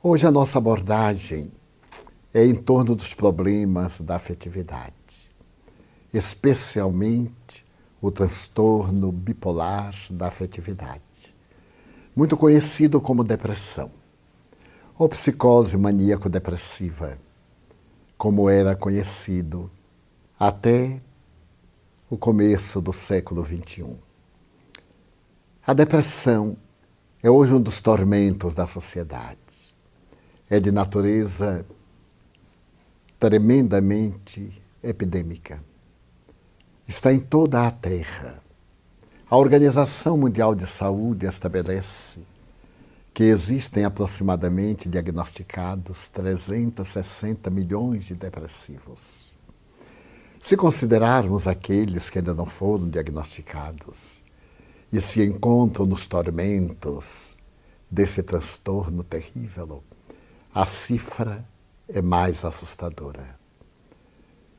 Hoje a nossa abordagem é em torno dos problemas da afetividade, especialmente o transtorno bipolar da afetividade, muito conhecido como depressão, ou psicose maníaco-depressiva, como era conhecido até o começo do século XXI. A depressão é hoje um dos tormentos da sociedade. É de natureza tremendamente epidêmica. Está em toda a Terra. A Organização Mundial de Saúde estabelece que existem aproximadamente diagnosticados 360 milhões de depressivos. Se considerarmos aqueles que ainda não foram diagnosticados e se encontram nos tormentos desse transtorno terrível, a cifra é mais assustadora.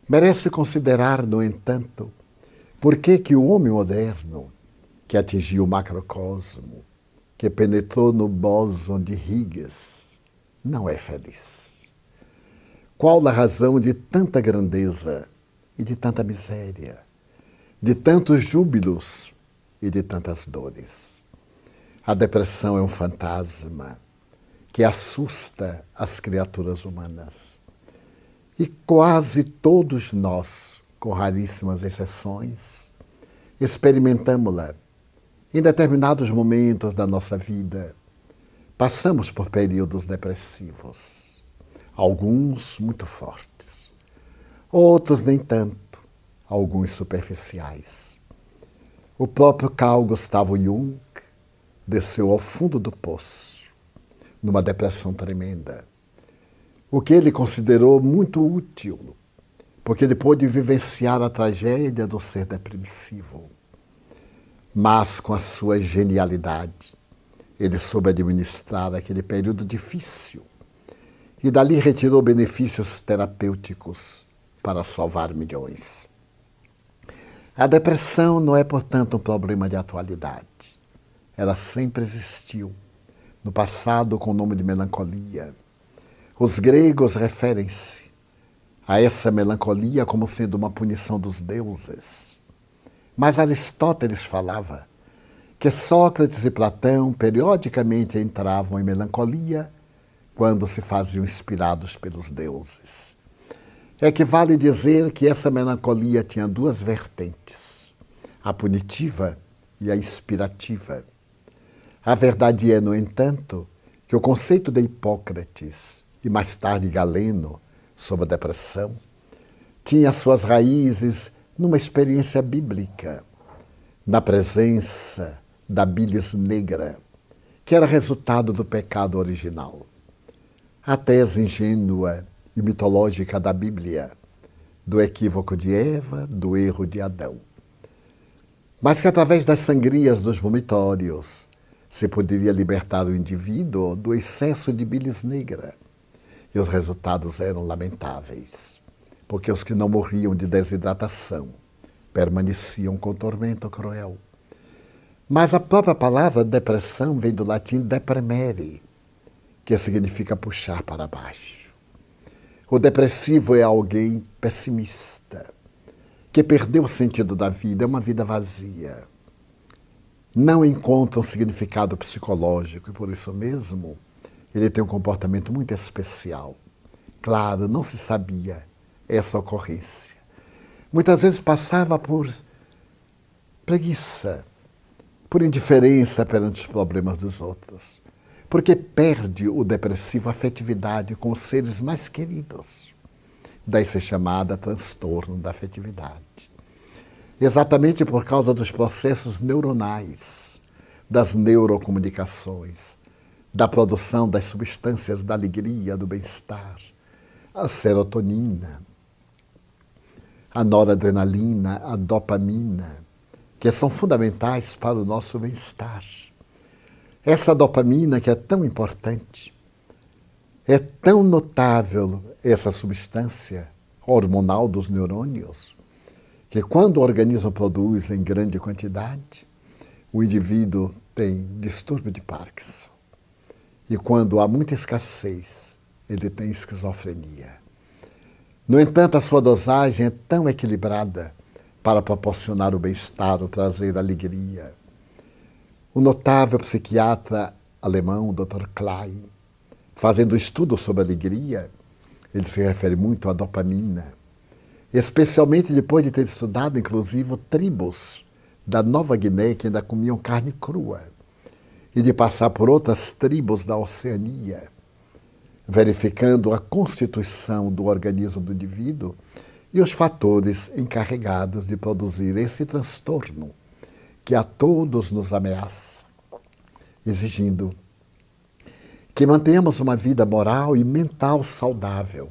Merece considerar, no entanto, por que o homem moderno, que atingiu o macrocosmo, que penetrou no bóson de Higgs, não é feliz. Qual a razão de tanta grandeza e de tanta miséria, de tantos júbilos e de tantas dores? A depressão é um fantasma que assusta as criaturas humanas. E quase todos nós, com raríssimas exceções, experimentamos-la em determinados momentos da nossa vida. Passamos por períodos depressivos, alguns muito fortes, outros nem tanto, alguns superficiais. O próprio Carl Gustav Jung desceu ao fundo do poço, numa depressão tremenda, o que ele considerou muito útil, porque ele pôde vivenciar a tragédia do ser depressivo. Mas, com a sua genialidade, ele soube administrar aquele período difícil e dali retirou benefícios terapêuticos para salvar milhões. A depressão não é, portanto, um problema de atualidade. Ela sempre existiu, no passado com o nome de melancolia. Os gregos referem-se a essa melancolia como sendo uma punição dos deuses. Mas Aristóteles falava que Sócrates e Platão periodicamente entravam em melancolia quando se faziam inspirados pelos deuses. É que vale dizer que essa melancolia tinha duas vertentes, a punitiva e a inspirativa. A verdade é, no entanto, que o conceito de Hipócrates e mais tarde Galeno sobre a depressão tinha suas raízes numa experiência bíblica, na presença da bilis negra, que era resultado do pecado original. A tese ingênua e mitológica da Bíblia, do equívoco de Eva, do erro de Adão. Mas que através das sangrias dos vomitórios se poderia libertar o indivíduo do excesso de bilis negra. E os resultados eram lamentáveis, porque os que não morriam de desidratação permaneciam com tormento cruel. Mas a própria palavra depressão vem do latim depremere, que significa puxar para baixo. O depressivo é alguém pessimista, que perdeu o sentido da vida, é uma vida vazia. Não encontra um significado psicológico e, por isso mesmo, ele tem um comportamento muito especial. Claro, não se sabia essa ocorrência. Muitas vezes passava por preguiça, por indiferença perante os problemas dos outros, porque perde o depressivo a afetividade com os seres mais queridos. Daí se chamada transtorno da afetividade. Exatamente por causa dos processos neuronais, das neurocomunicações, da produção das substâncias da alegria, do bem-estar, a serotonina, a noradrenalina, a dopamina, que são fundamentais para o nosso bem-estar. Essa dopamina que é tão importante, é tão notável essa substância hormonal dos neurônios, que quando o organismo produz em grande quantidade, o indivíduo tem distúrbio de Parkinson. e quando há muita escassez, ele tem esquizofrenia. No entanto, a sua dosagem é tão equilibrada para proporcionar o bem-estar, o prazer, a alegria. O notável psiquiatra alemão, Dr. Klein, fazendo estudo sobre a alegria, ele se refere muito à dopamina, especialmente depois de ter estudado, inclusive, tribos da Nova Guiné que ainda comiam carne crua, e de passar por outras tribos da Oceania, verificando a constituição do organismo do indivíduo e os fatores encarregados de produzir esse transtorno que a todos nos ameaça, exigindo que mantenhamos uma vida moral e mental saudável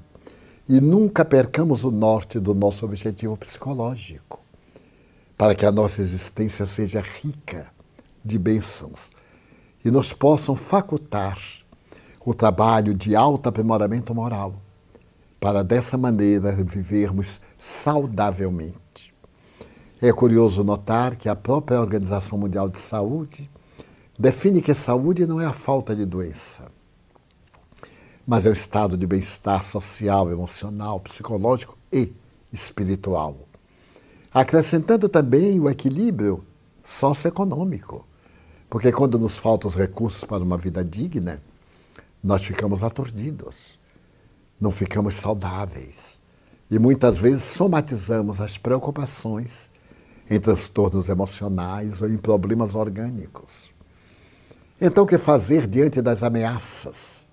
e nunca percamos o norte do nosso objetivo psicológico, para que a nossa existência seja rica de bênçãos e nos possam facultar o trabalho de autoaprimoramento moral, para dessa maneira vivermos saudavelmente. É curioso notar que a própria Organização Mundial de Saúde define que saúde não é a falta de doença, mas é o estado de bem-estar social, emocional, psicológico e espiritual, acrescentando também o equilíbrio socioeconômico, porque quando nos faltam os recursos para uma vida digna, nós ficamos aturdidos, não ficamos saudáveis e muitas vezes somatizamos as preocupações em transtornos emocionais ou em problemas orgânicos. Então, o que fazer diante das ameaças?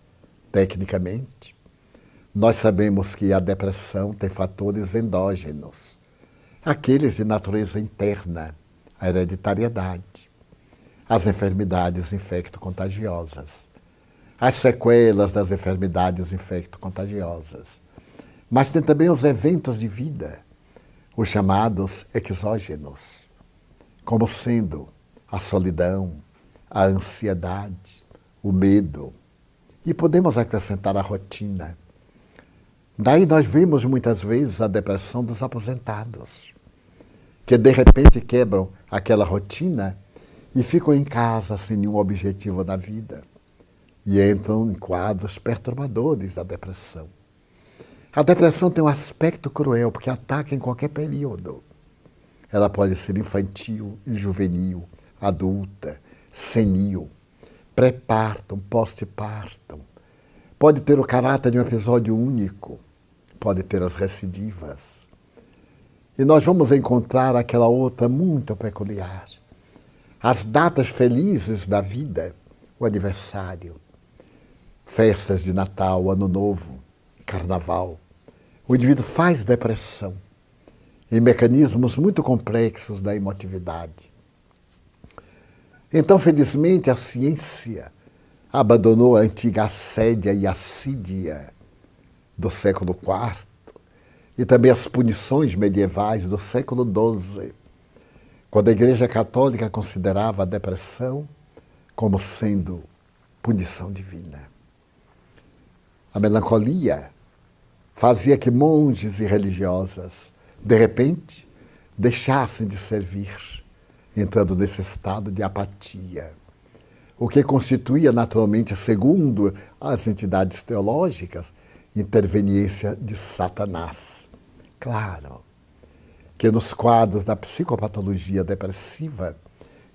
Tecnicamente, nós sabemos que a depressão tem fatores endógenos, aqueles de natureza interna, a hereditariedade, as enfermidades infecto-contagiosas, as sequelas das enfermidades infecto-contagiosas. Mas tem também os eventos de vida, os chamados exógenos, como sendo a solidão, a ansiedade, o medo. E podemos acrescentar a rotina. Daí nós vemos muitas vezes a depressão dos aposentados, que de repente quebram aquela rotina e ficam em casa sem nenhum objetivo na vida. E entram em quadros perturbadores da depressão. A depressão tem um aspecto cruel, porque ataca em qualquer período. Ela pode ser infantil, juvenil, adulta, senil, pré-partum, pós-partum. Pode ter o caráter de um episódio único, pode ter as recidivas. E nós vamos encontrar aquela outra muito peculiar. As datas felizes da vida, o aniversário, festas de Natal, Ano Novo, Carnaval. O indivíduo faz depressão em mecanismos muito complexos da emotividade. Então, felizmente, a ciência abandonou a antiga assédia e assídia do século IV e também as punições medievais do século XII, quando a Igreja Católica considerava a depressão como sendo punição divina. A melancolia fazia que monges e religiosas, de repente, deixassem de servir, entrando nesse estado de apatia, o que constituía naturalmente, segundo as entidades teológicas, interveniência de Satanás. Claro que nos quadros da psicopatologia depressiva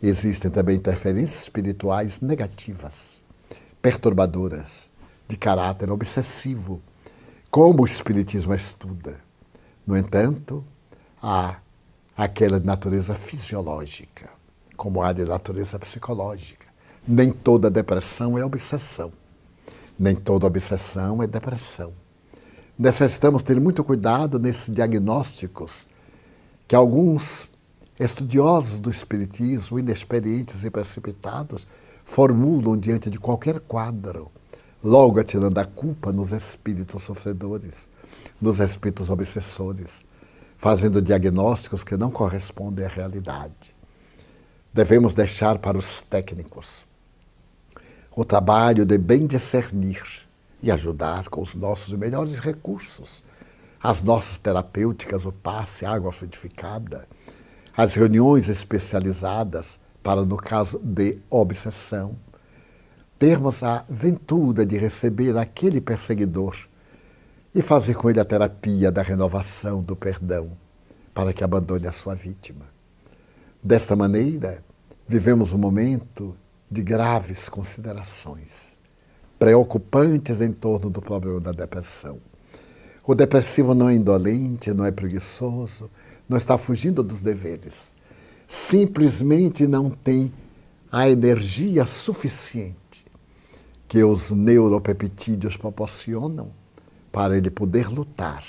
existem também interferências espirituais negativas, perturbadoras, de caráter obsessivo, como o Espiritismo estuda. No entanto, há aquela de natureza fisiológica, como há de natureza psicológica. Nem toda depressão é obsessão. Nem toda obsessão é depressão. Necessitamos ter muito cuidado nesses diagnósticos que alguns estudiosos do Espiritismo, inexperientes e precipitados, formulam diante de qualquer quadro, logo atirando a culpa nos espíritos sofredores, nos espíritos obsessores, fazendo diagnósticos que não correspondem à realidade. Devemos deixar para os técnicos o trabalho de bem discernir e ajudar com os nossos melhores recursos, as nossas terapêuticas, o passe, a água fluidificada, as reuniões especializadas para, no caso de obsessão, termos a ventura de receber aquele perseguidor e fazer com ele a terapia da renovação, do perdão, para que abandone a sua vítima. Desta maneira, vivemos um momento de graves considerações, preocupantes em torno do problema da depressão. O depressivo não é indolente, não é preguiçoso, não está fugindo dos deveres. Simplesmente não tem a energia suficiente que os neuropeptídeos proporcionam para ele poder lutar,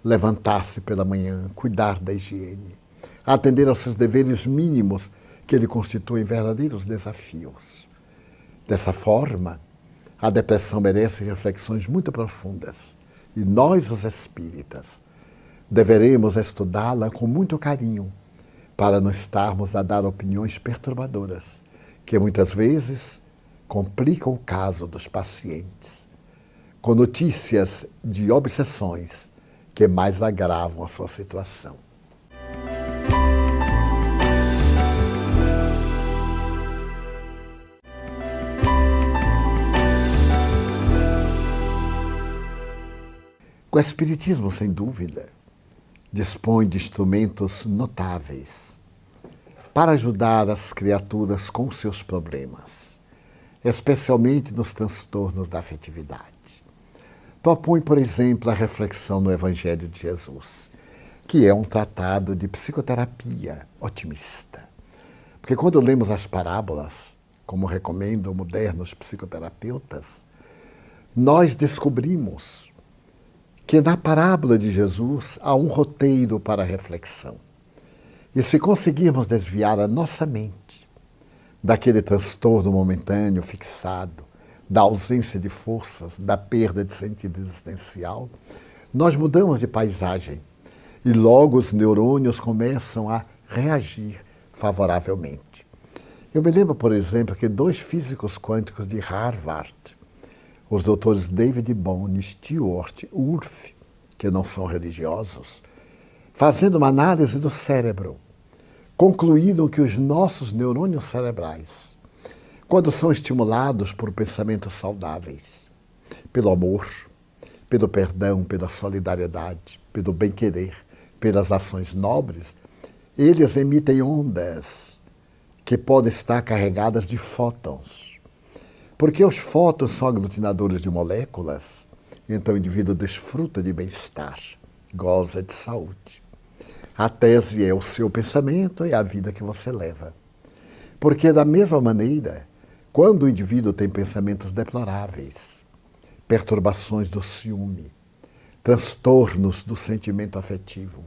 levantar-se pela manhã, cuidar da higiene, atender aos seus deveres mínimos que lhe constituem verdadeiros desafios. Dessa forma, a depressão merece reflexões muito profundas e nós, os espíritas, deveremos estudá-la com muito carinho para não estarmos a dar opiniões perturbadoras, que muitas vezes complicam o caso dos pacientes, com notícias de obsessões que mais agravam a sua situação. O Espiritismo, sem dúvida, dispõe de instrumentos notáveis para ajudar as criaturas com seus problemas, especialmente nos transtornos da afetividade. Propõe, por exemplo, a reflexão no Evangelho de Jesus, que é um tratado de psicoterapia otimista. Porque quando lemos as parábolas, como recomendam modernos psicoterapeutas, nós descobrimos que na parábola de Jesus há um roteiro para a reflexão. E se conseguirmos desviar a nossa mente daquele transtorno momentâneo fixado, da ausência de forças, da perda de sentido existencial, nós mudamos de paisagem e logo os neurônios começam a reagir favoravelmente. Eu me lembro, por exemplo, que 2 físicos quânticos de Harvard, os doutores David Bohm e Stewart Wolf, que não são religiosos, fazendo uma análise do cérebro, concluíram que os nossos neurônios cerebrais, quando são estimulados por pensamentos saudáveis, pelo amor, pelo perdão, pela solidariedade, pelo bem-querer, pelas ações nobres, eles emitem ondas que podem estar carregadas de fótons. Porque os fótons são aglutinadores de moléculas, então o indivíduo desfruta de bem-estar, goza de saúde. A tese é o seu pensamento e a vida que você leva. Porque, da mesma maneira, quando o indivíduo tem pensamentos deploráveis, perturbações do ciúme, transtornos do sentimento afetivo,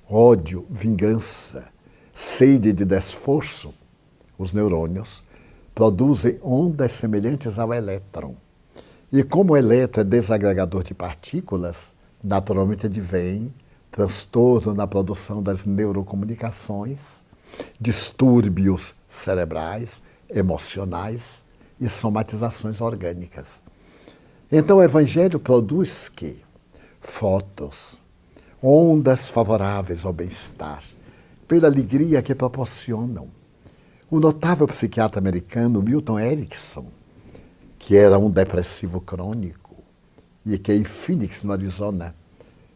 ódio, vingança, sede de desforço, os neurônios produzem ondas semelhantes ao elétron. E como o elétron é desagregador de partículas, naturalmente advém transtorno na produção das neurocomunicações, distúrbios cerebrais, emocionais e somatizações orgânicas. Então o Evangelho produz que fótons, ondas favoráveis ao bem-estar, pela alegria que proporcionam. O notável psiquiatra americano Milton Erickson, que era um depressivo crônico e que em Phoenix, no Arizona,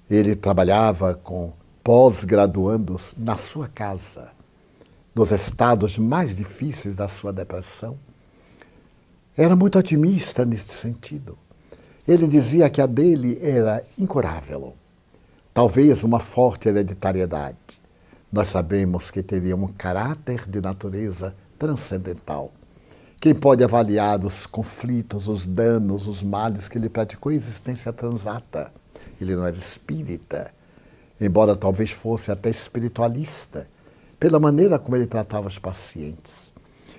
ele trabalhava com pós-graduandos na sua casa, nos estados mais difíceis da sua depressão, era muito otimista neste sentido. Ele dizia que a dele era incurável, talvez uma forte hereditariedade. Nós sabemos que teria um caráter de natureza transcendental. Quem pode avaliar os conflitos, os danos, os males que ele praticou em existência transata? Ele não era espírita, embora talvez fosse até espiritualista, pela maneira como ele tratava os pacientes.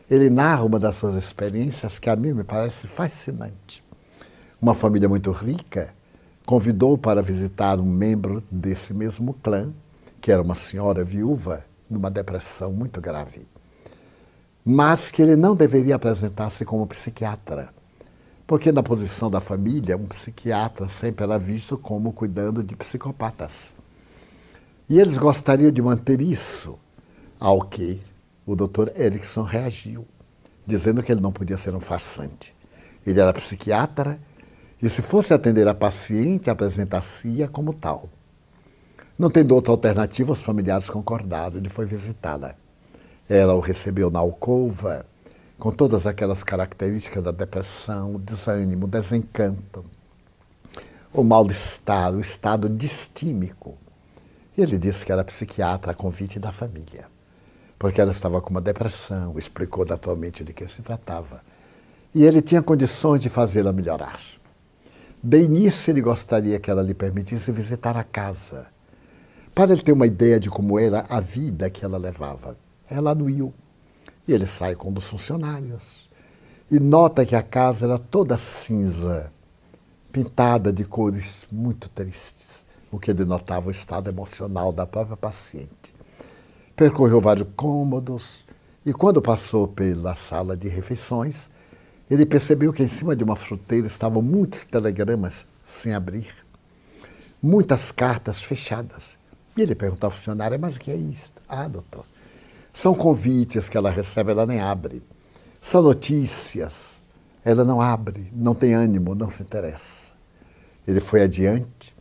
Ele narra uma das suas experiências que a mim me parece fascinante. Uma família muito rica convidou para visitar um membro desse mesmo clã, que era uma senhora viúva, numa depressão muito grave. Mas que ele não deveria apresentar-se como psiquiatra, porque na posição da família, um psiquiatra sempre era visto como cuidando de psicopatas. E eles gostariam de manter isso, ao que o Dr. Erickson reagiu. dizendo que ele não podia ser um farsante. Ele era psiquiatra e, se fosse atender a paciente, apresentar-se-ia como tal. Não tendo outra alternativa, os familiares concordaram. Ele foi visitá-la. Ela o recebeu na alcova, com todas aquelas características da depressão, o desânimo, o desencanto, o mal-estar, o estado distímico. E ele disse que era psiquiatra a convite da família, porque ela estava com uma depressão, explicou naturalmente de que se tratava. E ele tinha condições de fazê-la melhorar. Bem nisso, ele gostaria que ela lhe permitisse visitar a casa, para ele ter uma ideia de como era a vida que ela levava. Ela anuiu. E ele sai com um dos funcionários e nota que a casa era toda cinza, pintada de cores muito tristes, o que denotava o estado emocional da própria paciente. Percorreu vários cômodos e, quando passou pela sala de refeições, ele percebeu que em cima de uma fruteira estavam muitos telegramas sem abrir, muitas cartas fechadas. E ele perguntou ao funcionário: mas o que é isto? Ah, doutor, são convites que ela recebe, ela nem abre. São notícias, ela não abre, não tem ânimo, não se interessa. Ele foi adiante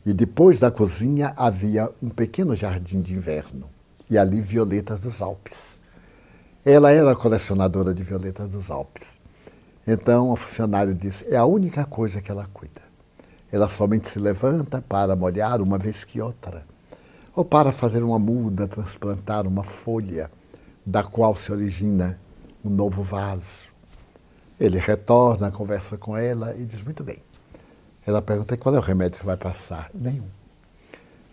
e depois da cozinha havia um pequeno jardim de inverno e ali violetas dos Alpes. Ela era colecionadora de violetas dos Alpes. Então o funcionário disse: é a única coisa que ela cuida. Ela somente se levanta para molhar uma vez que outra, ou para fazer uma muda, transplantar uma folha, da qual se origina um novo vaso. Ele retorna, conversa com ela e diz: muito bem. Ela pergunta: qual é o remédio que vai passar? Nenhum.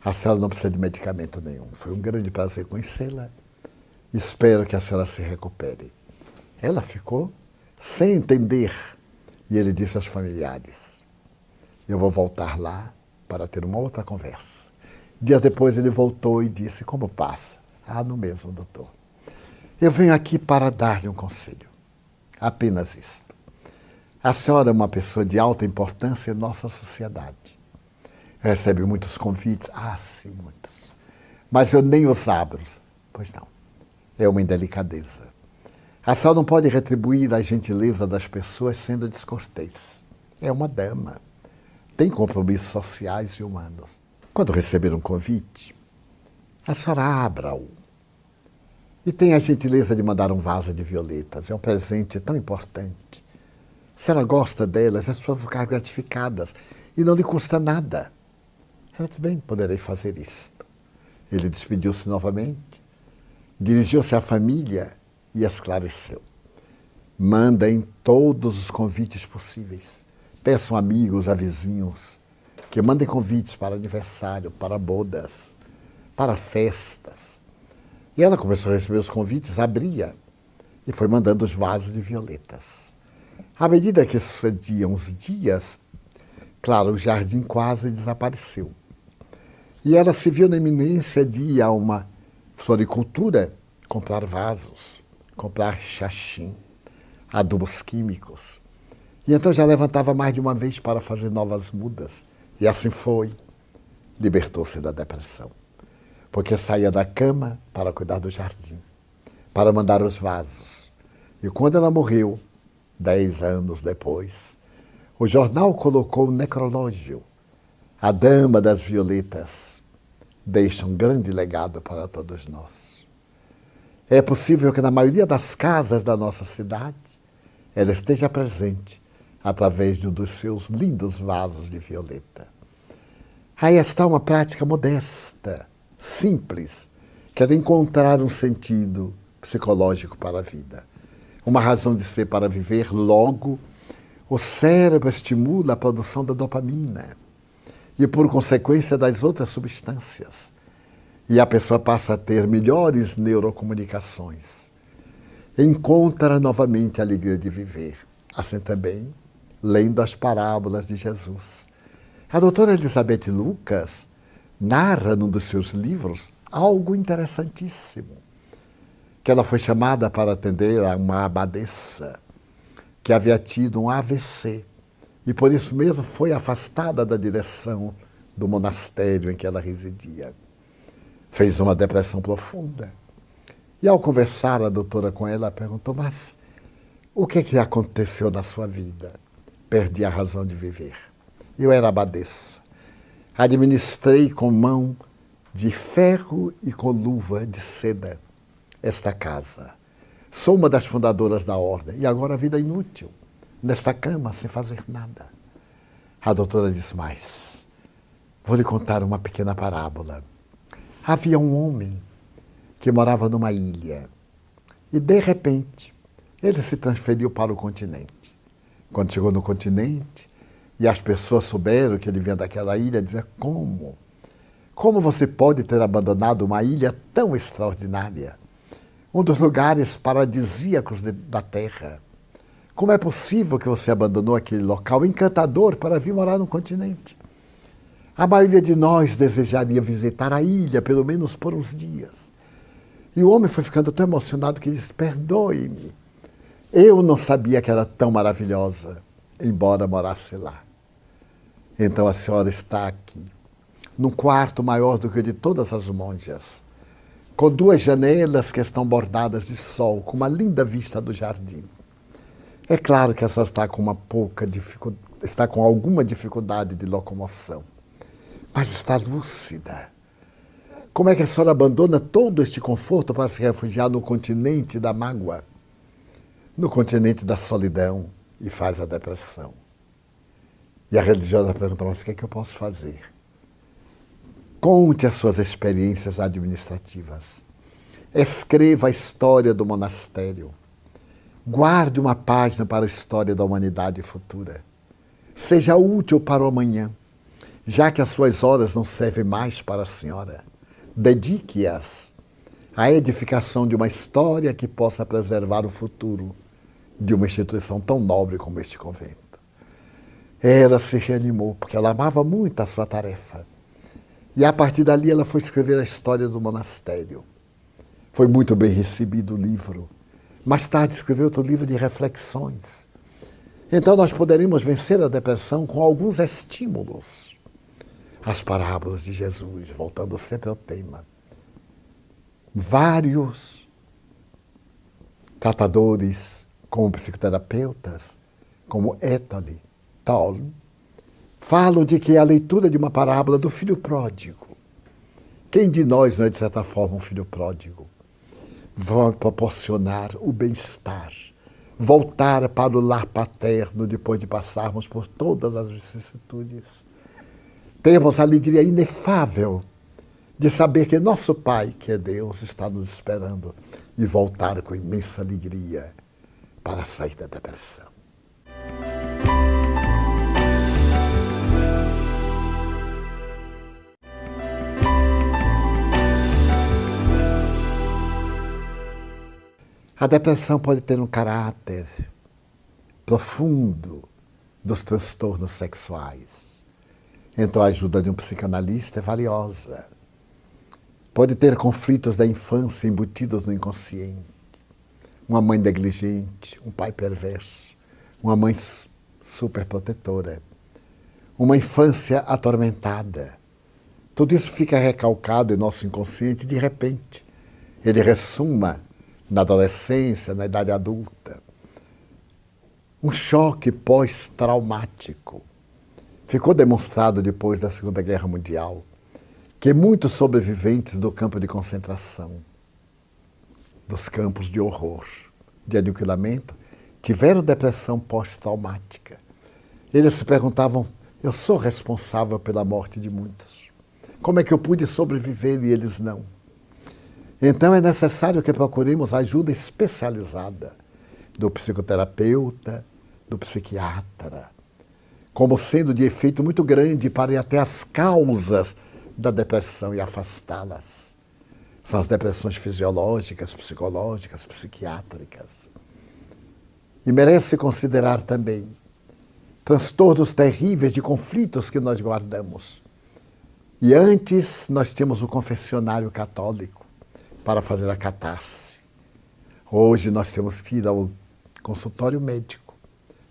A senhora não precisa de medicamento nenhum. Foi um grande prazer conhecê-la. Espero que a senhora se recupere. Ela ficou sem entender. E ele disse aos familiares: eu vou voltar lá para ter uma outra conversa. Dias depois ele voltou e disse: como passa? Ah, no mesmo, doutor. Eu venho aqui para dar-lhe um conselho. Apenas isto. A senhora é uma pessoa de alta importância em nossa sociedade. Recebe muitos convites? Ah, sim, muitos. Mas eu nem os abro. Pois não. É uma indelicadeza. A senhora não pode retribuir a gentileza das pessoas sendo descortês. É uma dama. Tem compromissos sociais e humanos. Quando receber um convite, a senhora abra-o. E tenha a gentileza de mandar um vaso de violetas. É um presente tão importante. Se ela gosta delas, as pessoas vão ficar gratificadas. E não lhe custa nada. Ela disse: bem, poderei fazer isto. Ele despediu-se novamente, dirigiu-se à família e esclareceu. Manda em todos os convites possíveis. Peçam amigos, a vizinhos, que mandem convites para aniversário, para bodas, para festas. E ela começou a receber os convites, abria e foi mandando os vasos de violetas. À medida que sucediam os dias, claro, o jardim quase desapareceu. E ela se viu na iminência de ir a uma floricultura comprar vasos, comprar xaxim, adubos químicos. E então já levantava mais de uma vez para fazer novas mudas. E assim foi. Libertou-se da depressão. Porque saía da cama para cuidar do jardim, para mandar os vasos. E quando ela morreu, 10 anos depois, o jornal colocou um necrológio. A Dama das Violetas deixa um grande legado para todos nós. É possível que na maioria das casas da nossa cidade ela esteja presente através de um dos seus lindos vasos de violeta. Aí está uma prática modesta, simples, que é de encontrar um sentido psicológico para a vida. Uma razão de ser para viver. Logo, o cérebro estimula a produção da dopamina e, por consequência, das outras substâncias. E a pessoa passa a ter melhores neurocomunicações. Encontra novamente a alegria de viver. Assim também, lendo as parábolas de Jesus. A doutora Elizabeth Lucas narra num dos seus livros algo interessantíssimo, que ela foi chamada para atender a uma abadesa que havia tido um AVC e por isso mesmo foi afastada da direção do monastério em que ela residia. Fez uma depressão profunda. E ao conversar a doutora com ela, perguntou: mas O que aconteceu na sua vida? Perdi a razão de viver. Eu era abadesa. Administrei com mão de ferro e com luva de seda esta casa. Sou uma das fundadoras da ordem e agora a vida é inútil, nesta cama, sem fazer nada. A doutora diz mais. Vou lhe contar uma pequena parábola. Havia um homem que morava numa ilha e, de repente, ele se transferiu para o continente. Quando chegou no continente e as pessoas souberam que ele vinha daquela ilha, diziam, como? Como você pode ter abandonado uma ilha tão extraordinária? Um dos lugares paradisíacos da Terra. Como é possível que você abandonou aquele local encantador para vir morar no continente? A maioria de nós desejaria visitar a ilha, pelo menos por uns dias. E o homem foi ficando tão emocionado que disse, perdoe-me. Eu não sabia que era tão maravilhosa, embora morasse lá. Então a senhora está aqui, num quarto maior do que o de todas as monjas, com 2 janelas que estão bordadas de sol, com uma linda vista do jardim. É claro que a senhora está com alguma dificuldade de locomoção, mas está lúcida. Como é que a senhora abandona todo este conforto para se refugiar no continente da mágoa, no continente da solidão e faz a depressão? E a religiosa pergunta, mas o que é que eu posso fazer? Conte as suas experiências administrativas. Escreva a história do monastério. Guarde uma página para a história da humanidade futura. Seja útil para o amanhã, já que as suas horas não servem mais para a senhora. Dedique-as à edificação de uma história que possa preservar o futuro de uma instituição tão nobre como este convento. Ela se reanimou, porque ela amava muito a sua tarefa. E a partir dali ela foi escrever a história do monastério. Foi muito bem recebido o livro. Mais tarde escreveu outro livro de reflexões. Então nós poderíamos vencer a depressão com alguns estímulos. As parábolas de Jesus, voltando sempre ao tema. Vários tratadores, como psicoterapeutas, como Tolle, falam de que é a leitura de uma parábola do filho pródigo. Quem de nós não é, de certa forma, um filho pródigo? Vão proporcionar o bem-estar, voltar para o lar paterno depois de passarmos por todas as vicissitudes. Temos a alegria inefável de saber que nosso Pai, que é Deus, está nos esperando e voltar com imensa alegria para sair da depressão. A depressão pode ter um caráter profundo dos transtornos sexuais. Então a ajuda de um psicanalista é valiosa. Pode ter conflitos da infância embutidos no inconsciente. Uma mãe negligente, um pai perverso, uma mãe superprotetora, uma infância atormentada. Tudo isso fica recalcado em nosso inconsciente e, de repente, ele ressuma na adolescência, na idade adulta. Um choque pós-traumático. Ficou demonstrado depois da Segunda Guerra Mundial que muitos sobreviventes do campo de concentração, dos campos de horror, de aniquilamento, tiveram depressão pós-traumática. Eles se perguntavam, eu sou responsável pela morte de muitos. Como é que eu pude sobreviver e eles não? Então é necessário que procuremos ajuda especializada do psicoterapeuta, do psiquiatra, como sendo de efeito muito grande para ir até as causas da depressão e afastá-las. São as depressões fisiológicas, psicológicas, psiquiátricas. E merece considerar também transtornos terríveis de conflitos que nós guardamos. E antes nós tínhamos o confessionário católico para fazer a catarse. Hoje nós temos que ir ao consultório médico,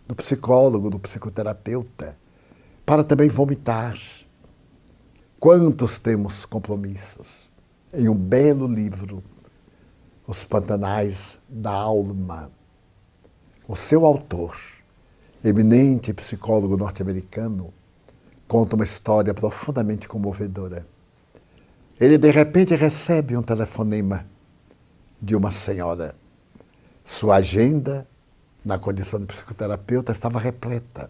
do psicólogo, do psicoterapeuta, para também vomitar. Quantos temos compromissos? Em um belo livro, Os Pantanais da Alma, O seu autor, eminente psicólogo norte-americano, conta uma história profundamente comovedora. Ele, de repente, recebe um telefonema de uma senhora. Sua agenda, na condição de psicoterapeuta, estava repleta.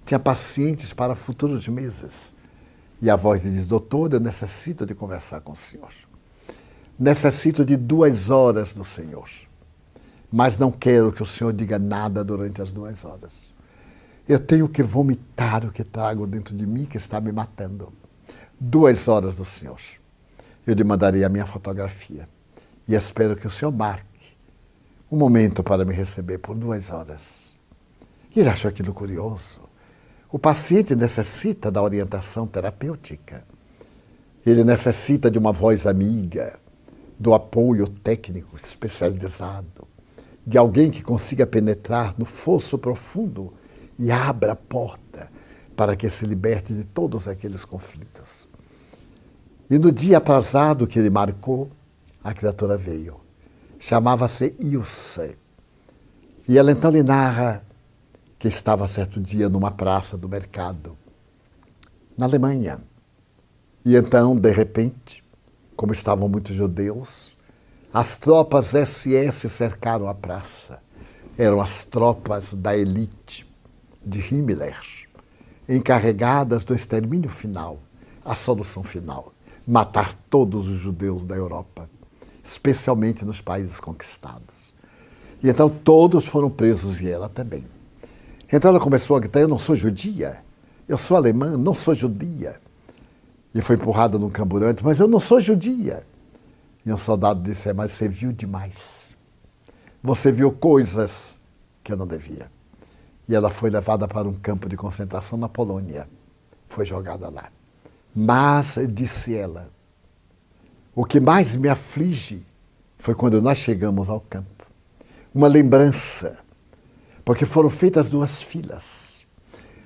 Tinha pacientes para futuros meses. E a voz lhe diz: doutor, eu necessito de conversar com o senhor. Necessito de 2 horas do senhor. Mas não quero que o senhor diga nada durante as 2 horas. Eu tenho que vomitar o que trago dentro de mim que está me matando. 2 horas do senhor. Eu lhe mandarei a minha fotografia. E espero que o senhor marque um momento para me receber por 2 horas. E ele achou aquilo curioso. O paciente necessita da orientação terapêutica. Ele necessita de uma voz amiga, do apoio técnico especializado, de alguém que consiga penetrar no fosso profundo e abra a porta para que se liberte de todos aqueles conflitos. E no dia aprazado que ele marcou, a criatura veio. Chamava-se Ilse. E ela então lhe narra que estava certo dia numa praça do mercado, na Alemanha. E então, de repente, como estavam muitos judeus, as tropas SS cercaram a praça. Eram as tropas da elite de Himmler, encarregadas do extermínio final, a solução final, matar todos os judeus da Europa, especialmente nos países conquistados. E então todos foram presos e ela também. Então ela começou a gritar: eu não sou judia, eu sou alemã, não sou judia. E foi empurrada num camburante: mas eu não sou judia. E um soldado disse: mas você viu demais. Você viu coisas que eu não devia. E ela foi levada para um campo de concentração na Polônia. Foi jogada lá. Mas, disse ela, o que mais me aflige foi quando nós chegamos ao campo. Uma lembrança, porque foram feitas 2 filas.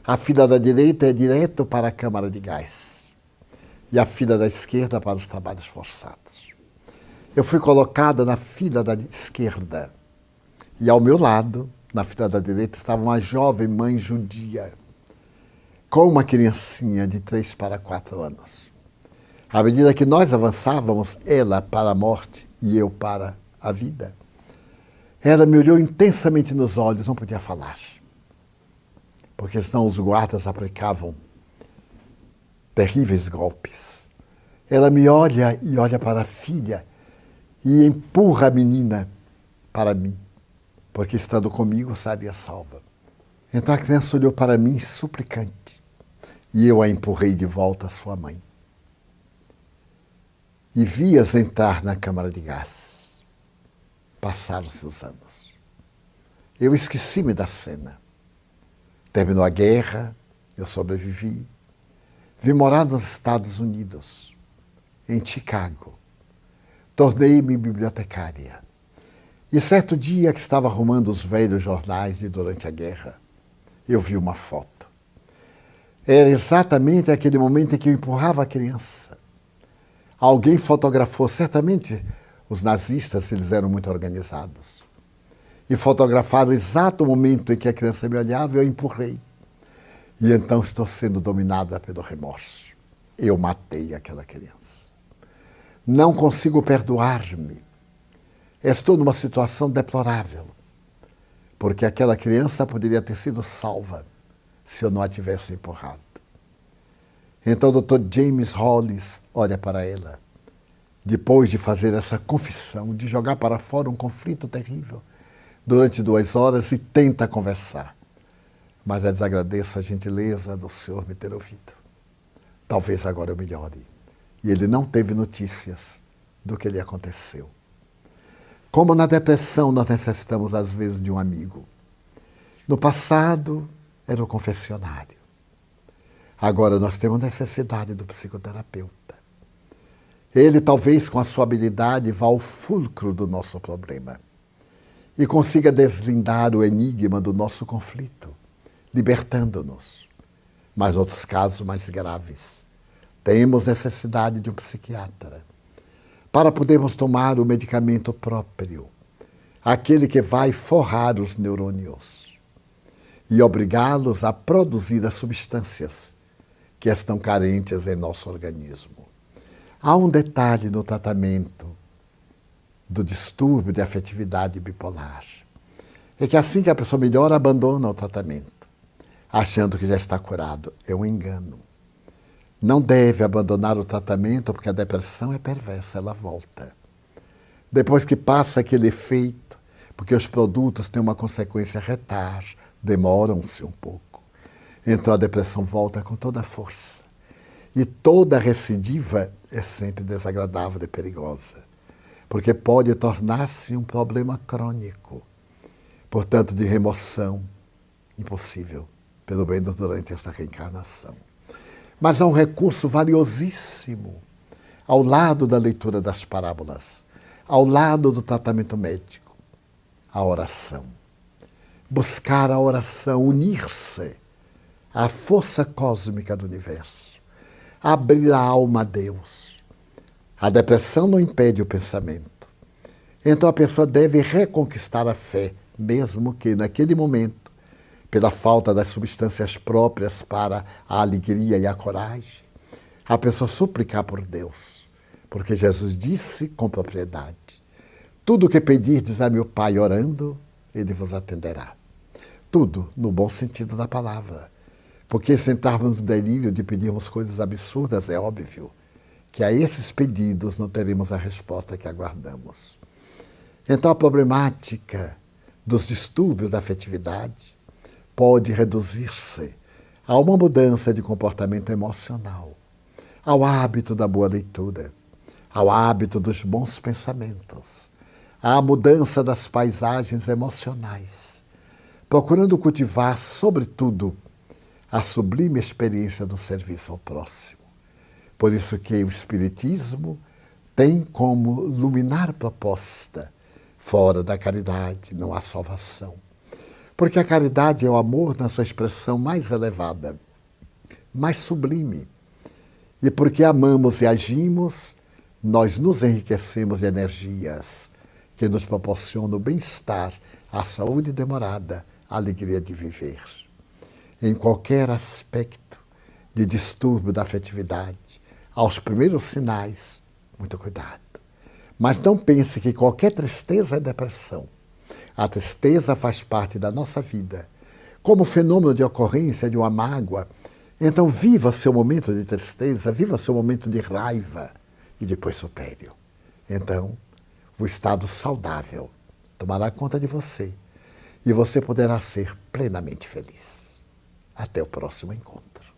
A fila da direita é direto para a câmara de gás e a fila da esquerda para os trabalhos forçados. Eu fui colocada na fila da esquerda e ao meu lado, na fila da direita, estava uma jovem mãe judia com uma criancinha de 3 para 4 anos. À medida que nós avançávamos, ela para a morte e eu para a vida, ela me olhou intensamente nos olhos, não podia falar, porque senão os guardas aplicavam terríveis golpes. Ela me olha e olha para a filha e empurra a menina para mim, porque estando comigo estaria salva. Então a criança olhou para mim suplicante e eu a empurrei de volta à sua mãe. E vi-as entrar na câmara de gás. Passaram-se os anos. Eu esqueci-me da cena. Terminou a guerra, eu sobrevivi. Vim morar nos Estados Unidos, em Chicago. Tornei-me bibliotecária. E certo dia que estava arrumando os velhos jornais de durante a guerra, eu vi uma foto. Era exatamente aquele momento em que eu empurrava a criança. Alguém fotografou, certamente os nazistas, eles eram muito organizados, e fotografaram o exato momento em que a criança me olhava e eu a empurrei. E então estou sendo dominada pelo remorso. Eu matei aquela criança. Não consigo perdoar-me. Estou numa situação deplorável, porque aquela criança poderia ter sido salva se eu não a tivesse empurrado. Então o Dr. James Hollis olha para ela, depois de fazer essa confissão, de jogar para fora um conflito terrível, durante 2 horas, e tenta conversar. Mas eu desagradeço a gentileza do senhor me ter ouvido. Talvez agora eu melhore. E ele não teve notícias do que lhe aconteceu. Como na depressão nós necessitamos às vezes de um amigo. No passado era o confessionário. Agora nós temos necessidade do psicoterapeuta. Ele, talvez com a sua habilidade, vá ao fulcro do nosso problema e consiga deslindar o enigma do nosso conflito, libertando-nos. Mas outros casos mais graves, temos necessidade de um psiquiatra para podermos tomar o medicamento próprio, aquele que vai forrar os neurônios e obrigá-los a produzir as substâncias que estão carentes em nosso organismo. Há um detalhe no tratamento do distúrbio de afetividade bipolar. É que assim que a pessoa melhora, abandona o tratamento, achando que já está curado. É um engano. Não deve abandonar o tratamento porque a depressão é perversa, ela volta. Depois que passa aquele efeito, porque os produtos têm uma consequência retar, demoram-se um pouco. Então a depressão volta com toda a força. E toda recidiva é sempre desagradável e perigosa, porque pode tornar-se um problema crônico, portanto de remoção impossível, pelo menos durante esta reencarnação. Mas há um recurso valiosíssimo ao lado da leitura das parábolas, ao lado do tratamento médico, a oração. Buscar a oração, unir-se à força cósmica do universo, abrir a alma a Deus. A depressão não impede o pensamento. Então a pessoa deve reconquistar a fé, mesmo que naquele momento, pela falta das substâncias próprias para a alegria e a coragem, a pessoa suplicar por Deus. Porque Jesus disse com propriedade: tudo o que pedirdes a meu Pai orando, Ele vos atenderá. Tudo no bom sentido da palavra. Porque se entrarmos no delírio de pedirmos coisas absurdas, é óbvio que a esses pedidos não teremos a resposta que aguardamos. Então a problemática dos distúrbios da afetividade pode reduzir-se a uma mudança de comportamento emocional, ao hábito da boa leitura, ao hábito dos bons pensamentos, à mudança das paisagens emocionais, procurando cultivar, sobretudo, a sublime experiência do serviço ao próximo. Por isso que o Espiritismo tem como luminar proposta: fora da caridade não há salvação. Porque a caridade é o amor na sua expressão mais elevada, mais sublime. E porque amamos e agimos, nós nos enriquecemos de energias que nos proporcionam o bem-estar, a saúde demorada, a alegria de viver. Em qualquer aspecto de distúrbio da afetividade, aos primeiros sinais, muito cuidado. Mas não pense que qualquer tristeza é depressão. A tristeza faz parte da nossa vida, como fenômeno de ocorrência de uma mágoa. Então viva seu momento de tristeza, viva seu momento de raiva e depois supere-o. Então, o estado saudável tomará conta de você e você poderá ser plenamente feliz. Até o próximo encontro.